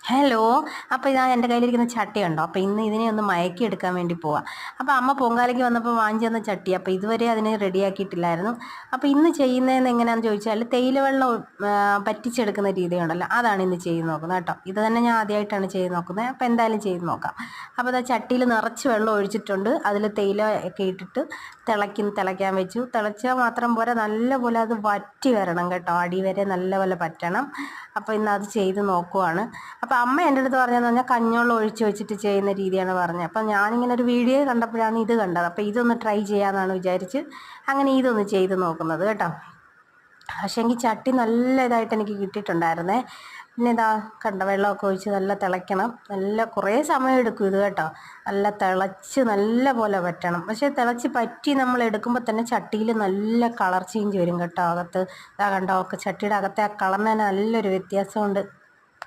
Hello. അപ്പോൾ ഇതാ എൻ്റെ കയ്യിലിരിക്കുന്ന ചട്ടി ഉണ്ടോ. അപ്പോൾ ഇന്ന് ഇതിനെ ഒന്ന് മയക്കി എടുക്കാൻ വേണ്ടി പോവാം. അപ്പോൾ അമ്മ പൊങ്കാലയ്ക്ക് വന്നപ്പോൾ വാങ്ങിച്ചു തന്ന ചട്ടി. അപ്പോൾ ഇതുവരെ അതിനെ റെഡിയാക്കിയിട്ടില്ലായിരുന്നു. അപ്പോൾ ഇന്ന് ചെയ്യുന്നതെന്ന് എങ്ങനെയാണെന്ന് ചോദിച്ചാൽ തേയില വെള്ളം പറ്റിച്ചെടുക്കുന്ന രീതിയുണ്ടല്ലോ, അതാണ് ഇന്ന് ചെയ്ത് നോക്കുന്നത് കേട്ടോ. ഇത് തന്നെ ഞാൻ ആദ്യമായിട്ടാണ് ചെയ്ത് നോക്കുന്നത്. അപ്പോൾ എന്തായാലും ചെയ്ത് നോക്കാം. അപ്പോൾ അത് ചട്ടിയിൽ നിറച്ച് വെള്ളം ഒഴിച്ചിട്ടുണ്ട്. അതിൽ തേയില ഒക്കെ ഇട്ടിട്ട് തിളയ്ക്കാൻ വെച്ചു. തിളച്ചാൽ മാത്രം പോരാ, നല്ലപോലെ അത് വറ്റി വരണം കേട്ടോ. അടി വരെ നല്ലപോലെ പറ്റണം. അപ്പോൾ ഇന്ന് അത് ചെയ്ത് നോക്കുവാണ്. അപ്പോൾ അമ്മ എൻ്റെ അടുത്ത് പറഞ്ഞതെന്ന് പറഞ്ഞാൽ കഞ്ഞിവെള്ളം ഒഴിച്ച് വെച്ചിട്ട് ചെയ്യുന്ന രീതിയാണ് പറഞ്ഞത്. അപ്പം ഞാനിങ്ങനെ ഒരു വീഡിയോ കണ്ടപ്പോഴാണ് ഇത് കണ്ടത്. അപ്പോൾ ഇതൊന്ന് ട്രൈ ചെയ്യാമെന്നാണ് വിചാരിച്ച് അങ്ങനെ ഇതൊന്ന് ചെയ്ത് നോക്കുന്നത് കേട്ടോ. പക്ഷേ എങ്കിൽ ചട്ടി നല്ല ഇതായിട്ട് എനിക്ക് കിട്ടിയിട്ടുണ്ടായിരുന്നേ. പിന്നെ ഇതാ കണ്ട, വെള്ളമൊക്കെ ഒഴിച്ച് നല്ല തിളയ്ക്കണം. നല്ല കുറേ സമയം എടുക്കും ഇത് കേട്ടോ. നല്ല തിളച്ച് നല്ല പോലെ പറ്റണം. പക്ഷേ തിളച്ച് പറ്റി നമ്മൾ എടുക്കുമ്പോൾ തന്നെ ചട്ടിയിൽ നല്ല കളർ ചേഞ്ച് വരും കേട്ടോ. അകത്ത് ഇതാ കണ്ടോ, ഒക്കെ ചട്ടിയുടെ അകത്തെ ആ കളറിന് തന്നെ നല്ലൊരു വ്യത്യാസമുണ്ട്.